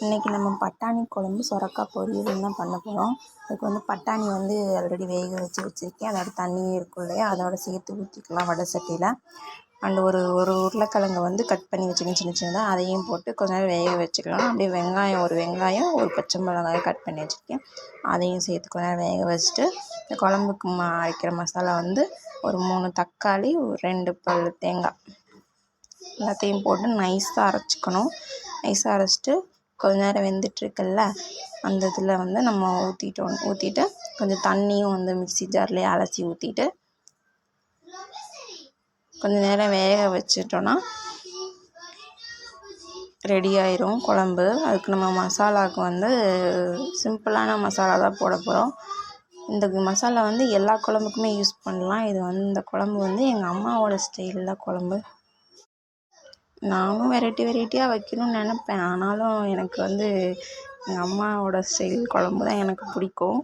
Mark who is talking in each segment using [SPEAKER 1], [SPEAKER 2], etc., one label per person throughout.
[SPEAKER 1] இன்றைக்கி நம்ம பட்டாணி குழம்பு சொரக்காய் பொரியல் தான் பண்ண போகிறோம். அதுக்கு வந்து பட்டாணி வந்து ஆல்ரெடி வேக வச்சுருக்கேன். அதோட தண்ணி இருக்கும் இல்லையா, அதோட சேர்த்து ஊற்றிக்கலாம் வடை சட்டியில். அண்டு ஒரு உருளைக்கிழங்கை வந்து கட் பண்ணி வச்சுக்கணும் சின்ன சின்னதாக, அதையும் போட்டு கொஞ்ச நேரம் வேக வச்சுக்கலாம். அப்படியே வெங்காயம் ஒரு பச்சை மிளகாயை கட் பண்ணி வச்சுருக்கேன், அதையும் சேர்த்து கொஞ்ச நேரம் வேக வச்சுட்டு இந்த குழம்புக்கு அரைக்கிற மசாலா வந்து ஒரு 3 தக்காளி, 2 பல் தேங்காய் எல்லாத்தையும் போட்டு நைஸாக அரைச்சிக்கணும். நைஸாக அரைச்சிட்டு கொஞ்ச நேரம் வெந்துட்டுருக்குல்ல, அந்த இதில் வந்து நம்ம ஊற்றிட்டு கொஞ்சம் தண்ணியும் வந்து மிக்ஸி ஜார்லேயே அலசி ஊற்றிட்டு கொஞ்சம் நேரம் வேக வச்சிட்டோன்னா ரெடி ஆயிரும் குழம்பு. அதுக்கு நம்ம மசாலாவுக்கு வந்து சிம்பிளான மசாலா தான் போட போகிறோம். இந்த மசாலா வந்து எல்லா குழம்புக்குமே யூஸ் பண்ணலாம். இது வந்து இந்த குழம்பு வந்து எங்கள் அம்மாவோட ஸ்டைலில் குழம்பு. நானும் வெரைட்டியாக வைக்கணும்னு நினப்பேன். ஆனாலும் எனக்கு வந்து எங்கள் அம்மாவோட ஸ்டைல் குழம்பு தான் எனக்கு பிடிக்கும்.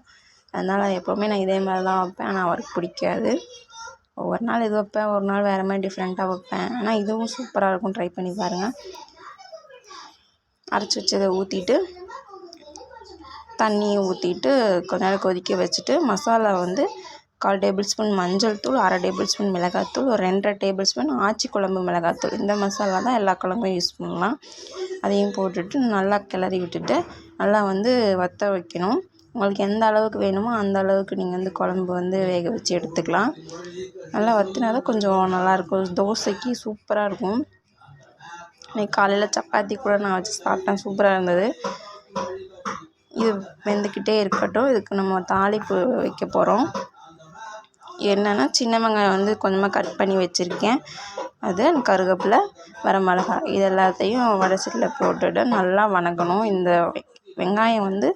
[SPEAKER 1] அதனால் எப்போவுமே நான் இதே மாதிரி தான் வைப்பேன். ஆனால் அவருக்கு பிடிக்காது. ஒவ்வொரு நாள் இது வைப்பேன், ஒரு நாள் வேறு மாதிரி டிஃப்ரெண்ட்டாக வைப்பேன். ஆனால் இதுவும் சூப்பராக இருக்கும், ட்ரை பண்ணி பாருங்கள். அரைச்சி வச்சதை ஊற்றிட்டு தண்ணியை ஊற்றிட்டு கொஞ்ச நேரம் கொதிக்க வச்சுட்டு மசாலா வந்து 1/4 டேபிள் ஸ்பூன் மஞ்சள் தூள், 1/2 டேபிள் ஸ்பூன் மிளகாத்தூள், ஒரு 2 1/2 டேபிள் ஸ்பூன் ஆச்சி குழம்பு மிளகாத்தூள், இந்த மசாலா தான் எல்லா குழம்பும் யூஸ் பண்ணலாம். அதையும் போட்டுட்டு நல்லா கிளறி விட்டுட்டு நல்லா வந்து வற்ற வைக்கணும். உங்களுக்கு எந்த அளவுக்கு வேணுமோ அந்த அளவுக்கு நீங்கள் வந்து குழம்பு வந்து வேக வச்சு எடுத்துக்கலாம். நல்லா வற்றினா தான் கொஞ்சம் நல்லாயிருக்கும். தோசைக்கு சூப்பராக இருக்கும். இன்றைக்கி காலையில் சப்பாத்தி கூட நான் வச்சு சாப்பிட்டேன், சூப்பராக இருந்தது. இது வெந்துக்கிட்டே இருக்கட்டும். இதுக்கு நம்ம தாளிப்பு வைக்க போகிறோம். என்னென்னா சின்ன வெங்காயம் வந்து கொஞ்சமாக கட் பண்ணி வச்சுருக்கேன், அது கருவேப்பிலை, வரமிளகாய், இது எல்லாத்தையும் வடை சட்டியில் போட்டுட்டு நல்லா வணக்கணும். இந்த வெங்காயம் வந்து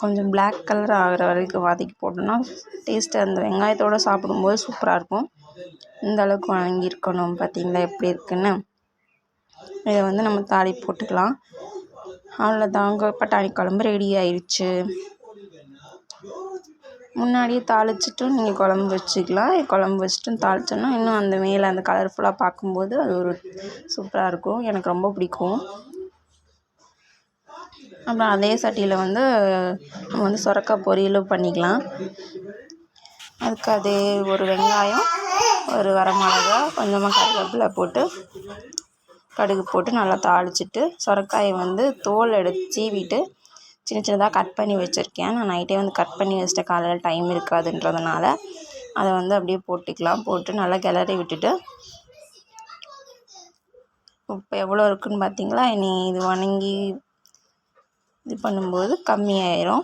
[SPEAKER 1] கொஞ்சம் பிளாக் கலர் ஆகிற வரைக்கும் வதக்கி போட்டோம்னா டேஸ்ட்டு அந்த வெங்காயத்தோடு சாப்பிடும்போது சூப்பராக இருக்கும். இந்த அளவுக்கு வணங்கியிருக்கணும். பார்த்திங்களா எப்படி இருக்குன்னு. இதை வந்து நம்ம தாளிப்பு போட்டுக்கலாம். அவ்வளோதாங்க, பட்டாணி குழம்பு ரெடி ஆயிடுச்சு. முன்னாடியே தாளிச்சிட்டும் நீங்கள் குழம்பு வச்சுக்கலாம். குழம்பு வச்சுட்டும் தாளிச்சோன்னா இன்னும் அந்த மேலே அந்த கலர்ஃபுல்லாக பார்க்கும்போது அது ஒரு சூப்பராக இருக்கும். எனக்கு ரொம்ப பிடிக்கும். அப்புறம் அதே சட்டியில் வந்து நம்ம வந்து சொரக்காய் பொரியலும் பண்ணிக்கலாம். அதுக்கு அதே ஒரு வெங்காயம், ஒரு வரமிளகா, கொஞ்சமாக கருவேப்பிலை போட்டு கடுகு போட்டு நல்லா தாளிச்சிட்டு சொரக்காயை வந்து தோல் எடுத்து சீவிட்டு சின்ன சின்னதாக கட் பண்ணி வச்சுருக்கேன். நான் நைட்டே வந்து கட் பண்ணி வச்சுட்டேன், காலையில் டைம் இருக்காதுன்றதுனால. அதை வந்து அப்படியே போட்டுக்கலாம். போட்டு நல்லா கிளறி விட்டுட்டு உப்பு எவ்வளோ இருக்குதுன்னு பார்த்தீங்களா? இனி இது வணங்கி இது பண்ணும்போது கம்மியாயிரும்.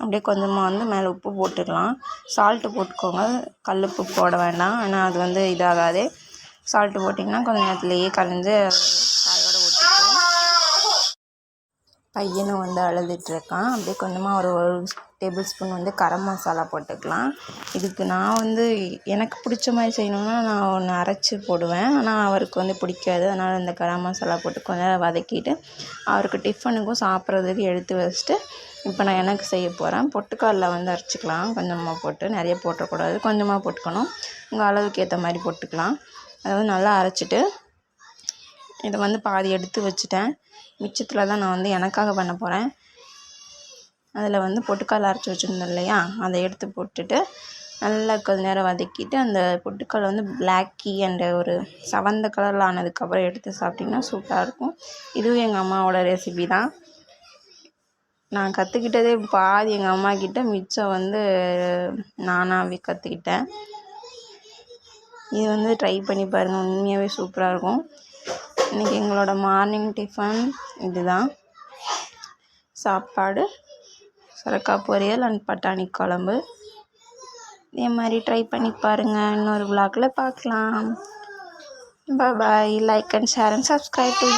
[SPEAKER 1] அப்படியே கொஞ்சமாக வந்து மேலே உப்பு போட்டுக்கலாம். சால்ட்டு போட்டுக்கோங்க, கல்லுப்பு போட வேண்டாம். ஆனால் அது வந்து இதாகாது. சால்ட்டு போட்டிங்கன்னா கொஞ்சம் நேரத்துலேயே கரைஞ்சி காயோட ஒட்டிக்கும். பையனும் வந்து அழுதுட்டுருக்கான். அப்படியே கொஞ்சமாக ஒரு டேபிள் ஸ்பூன் வந்து கரம் மசாலா போட்டுக்கலாம். இதுக்கு நான் வந்து எனக்கு பிடிச்ச மாதிரி செய்யணுன்னா நான் ஒன்று அரைச்சி போடுவேன். ஆனால் அவருக்கு வந்து பிடிக்காது. அதனால் இந்த கரம் மசாலா போட்டு கொஞ்ச நேரம் வதக்கிட்டு அவருக்கு டிஃபனுக்கும் சாப்பிட்றதுக்கு எடுத்து வச்சுட்டு இப்போ நான் எனக்கு செய்ய போகிறேன். பொட்டுக்கடலை வந்து அரைச்சிக்கலாம். கொஞ்சமாக போட்டு, நிறைய போட்டக்கூடாது, கொஞ்சமாக போட்டுக்கணும். உங்கள் அளவுக்கு ஏற்ற மாதிரி போட்டுக்கலாம். அதை வந்து நல்லா அரைச்சிட்டு இதை வந்து பாதி எடுத்து வச்சுட்டேன். மிச்சத்தில் தான் நான் வந்து எனக்காக பண்ண போகிறேன். அதில் வந்து பொட்டுக்கடலை அரைச்சி வச்சுருந்தோம் இல்லையா, அதை எடுத்து போட்டுட்டு நல்லா கொஞ்ச நேரம் வதக்கிட்டு அந்த பொட்டுக்கடலை வந்து பிளாக்கி அண்ட் ஒரு சவந்த கலரில் ஆனதுக்கப்புறம் எடுத்து சாப்பிட்டிங்கன்னா சூப்பராக இருக்கும். இதுவும் எங்கள் அம்மாவோட ரெசிபி தான். நான் கற்றுக்கிட்டதே பாதி எங்கள் அம்மா கிட்ட, மிச்சம் வந்து நானாகவே கற்றுக்கிட்டேன். இது வந்து ட்ரை பண்ணி பாருங்கள், உண்மையாகவே சூப்பராக இருக்கும். இன்றைக்கி எங்களோட மார்னிங் டிஃபன் இது தான். சாப்பாடு, சொரக்காய் பொரியல் அண்ட் பட்டாணி குழம்பு. இதே மாதிரி ட்ரை பண்ணி பாருங்கள். இன்னொரு vlogல பார்க்கலாம். Bye. Like and share and subscribe to